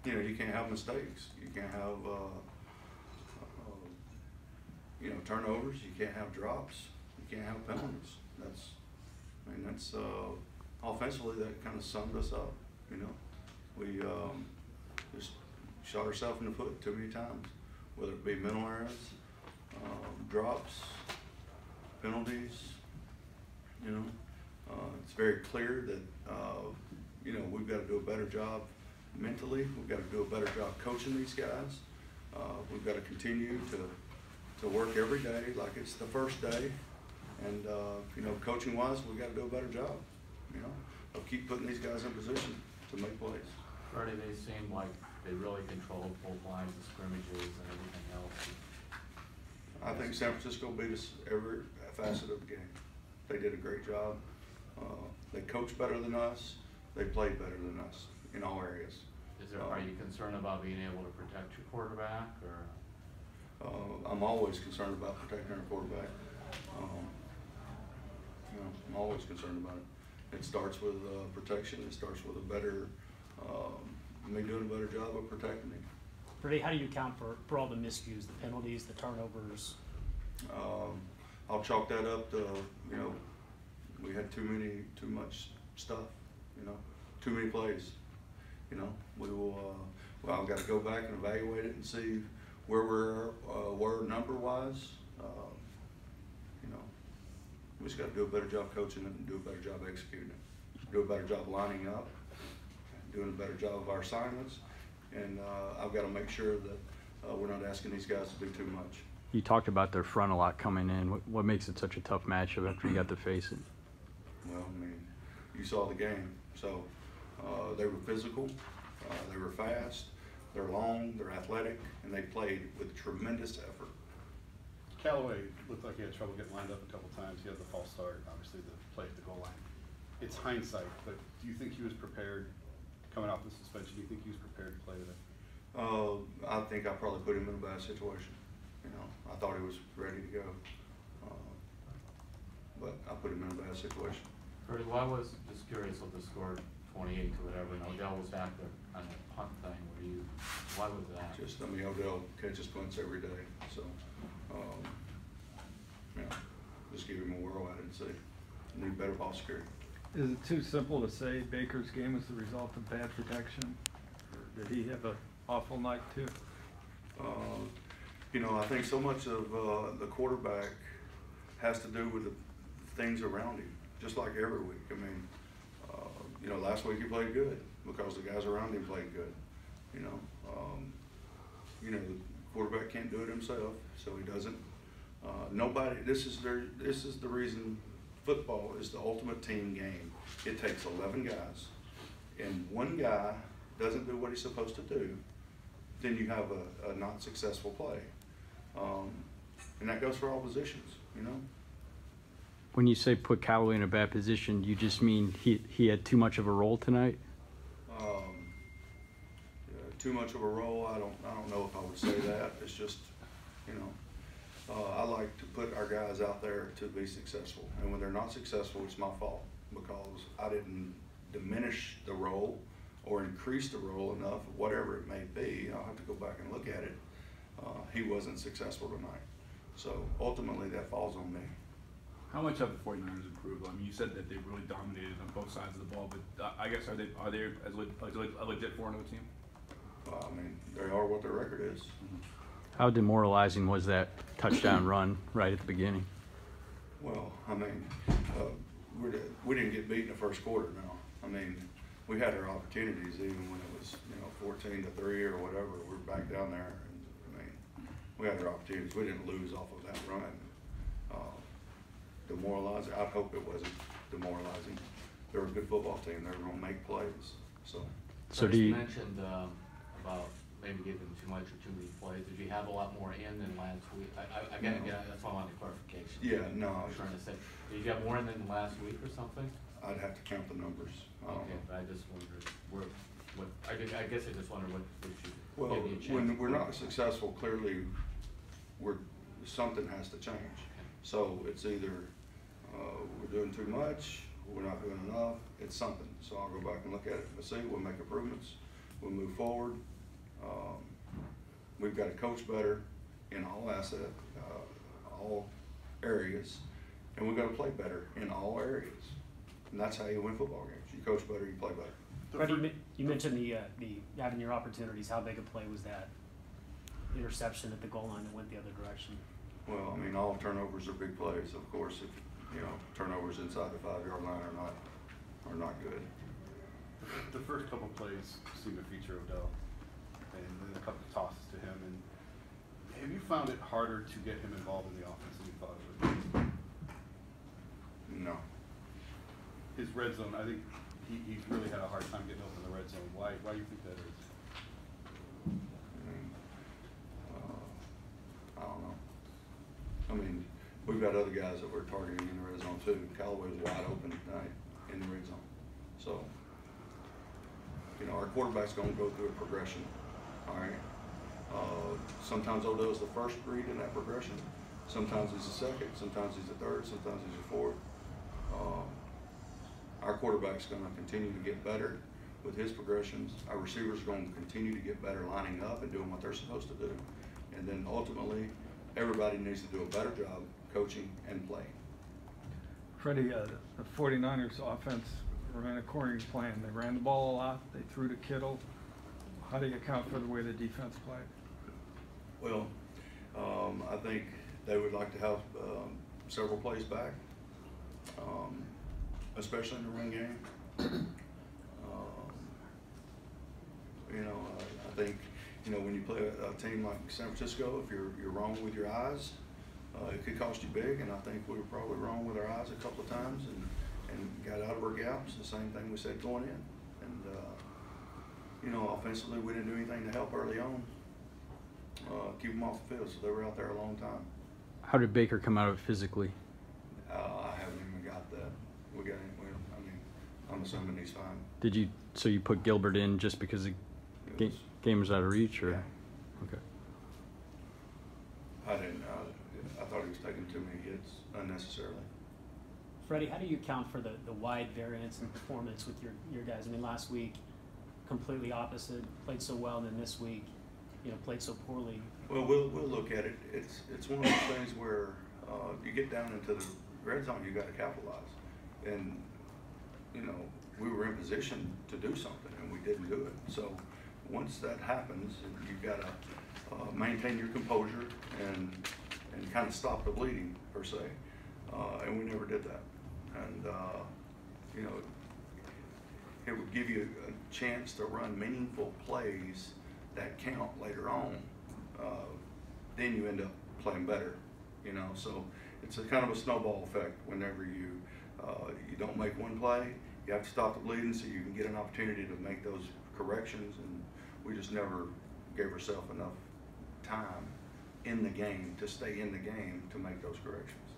you know, you can't have mistakes. You can't have, you know, turnovers. You can't have drops. You can't have penalties. That's offensively that kind of summed us up. You know, we just shot ourselves in the foot too many times, whether it be mental errors, drops, penalties. You know, it's very clear that you know, we've got to do a better job mentally. We've got to do a better job coaching these guys. We've got to continue to work every day like it's the first day. And you know, coaching wise, we've got to do a better job, you know, of keep putting these guys in position to make plays. Freddie, they seem like they really controlled both lines of scrimmages and everything else. I think San Francisco beat us every facet of the game. They did a great job. They coached better than us. They played better than us in all areas. Are you concerned about being able to protect your quarterback, or? I'm always concerned about protecting our quarterback. You know, I'm always concerned about it. It starts with protection. It starts with a better, me doing a better job of protecting him. Freddie, how do you account for all the miscues, the penalties, the turnovers? I'll chalk that up to, you know, we had too much stuff, you know, too many plays. You know, we will, well, I've got to go back and evaluate it and see where we're number-wise. You know, we just got to do a better job coaching it and do a better job executing it. Do a better job lining up, doing a better job of our assignments, and I've got to make sure that we're not asking these guys to do too much. You talked about their front a lot coming in. What makes it such a tough matchup after you got to face it? Well, I mean, you saw the game. So they were physical, they were fast, they're long, they're athletic, and they played with tremendous effort. Callaway looked like he had trouble getting lined up a couple times. He had the false start, obviously the play at the goal line. It's hindsight, but do you think he was prepared coming off the suspension? Do you think he was prepared to play today? I think I probably put him in a bad situation. You know, I thought he was ready to go, but I put him in a bad situation. Freddie, why was, just curious of the score 28 to whatever, and Odell was back there on the punt thing, why was that? Just, I mean, Odell catches punts every day, so, you know, just give him a whirl at it and see. Need better ball security. Is it too simple to say Baker's game was the result of bad protection? Or did he have an awful night too? You know, I think so much of the quarterback has to do with the things around him, just like every week. I mean, you know, last week he played good because the guys around him played good. You know, the quarterback can't do it himself, so he doesn't. Nobody. This is the reason football is the ultimate team game. It takes 11 guys, and one guy doesn't do what he's supposed to do, then you have a not successful play. And that goes for all positions, you know. When you say put Callaway in a bad position, you just mean he had too much of a role tonight? Too much of a role, I don't know if I would say that. It's just, you know, I like to put our guys out there to be successful. And when they're not successful, it's my fault because I didn't diminish the role or increase the role enough, whatever it may be. I'll have to go back and look at it. He wasn't successful tonight. So ultimately that falls on me. How much have the 49ers improved? I mean, you said that they really dominated on both sides of the ball, but I guess are they as a legit 4-0 team? I mean, they are what their record is. How demoralizing was that touchdown run right at the beginning? Well, I mean, we didn't get beat in the first quarter now. I mean, we had our opportunities even when it was, you know, 14-3 or whatever. We're back down there. And, I mean, we had our opportunities. We didn't lose off of that run. Demoralizing. I hope it wasn't demoralizing. They're a good football team. They're going to make plays. So do you mentioned about maybe giving too much or too many plays? Did you have a lot more in than last week? Again, that's why I wanted clarification. Yeah, no. I was trying to say, did you have more in than last week or something? I'd have to count the numbers. Okay, but I just wondered I guess I just wondered what you well, give you a chance. when we're not successful, clearly something has to change. So it's either we're doing too much, we're not doing enough, it's something. So I'll go back and look at it and see, we'll make improvements. we'll move forward. We've got to coach better in all all areas, and we've got to play better in all areas. And that's how you win football games. You coach better, you play better. Freddie, you mentioned the having your opportunities. How big a play was that interception at the goal line that went the other direction? Well, I mean, all turnovers are big plays. Of course, if turnovers inside the 5-yard line are not good. The first couple plays seem to feature Odell, and then a couple of tosses to him. And have you found it harder to get him involved in the offense than you thought it would? No. His red zone, I think he's really had a hard time getting open the red zone. Why do you think that is? I don't know. I mean, we've got other guys that we're targeting in the red zone too. Callaway's wide open tonight in the red zone. So, our quarterback's going to go through a progression. All right. Sometimes Odell's the first read in that progression. Sometimes he's the second. Sometimes he's the third. Sometimes he's the fourth. Our quarterback's going to continue to get better with his progressions. Our receivers are going to continue to get better lining up and doing what they're supposed to do. And then ultimately, everybody needs to do a better job coaching and playing. Freddie, the 49ers offense ran according to plan. They ran the ball a lot. They threw to Kittle. How do you account for the way the defense played? Well, I think they would like to have several plays back, especially in the run game. I think, when you play a team like San Francisco, if you're wrong with your eyes, it could cost you big, and I think we were probably wrong with our eyes a couple of times and got out of our gaps, the same thing we said going in. And, offensively, we didn't do anything to help early on, keep them off the field, so they were out there a long time. How did Baker come out of it physically? I haven't even got that. I'm assuming he's fine. So you put Gilbert in just because the game was out of reach, or? Yeah. Okay. I thought he was taking too many hits unnecessarily. Freddie, how do you account for the wide variance in performance with your guys? I mean, last week, completely opposite, played so well, and then this week, played so poorly. Well, we'll look at it. It's one of those things where you get down into the red zone, you got to capitalize. And, we were in position to do something, and we didn't do it. So once that happens, you've got to maintain your composure and kind of stop the bleeding, per se. And we never did that. And, it would give you a chance to run meaningful plays that count later on. Then you end up playing better, So it's a kind of a snowball effect. Whenever you don't make one play, you have to stop the bleeding so you can get an opportunity to make those corrections. And we just never gave ourselves enough time in the game to stay in the game to make those corrections.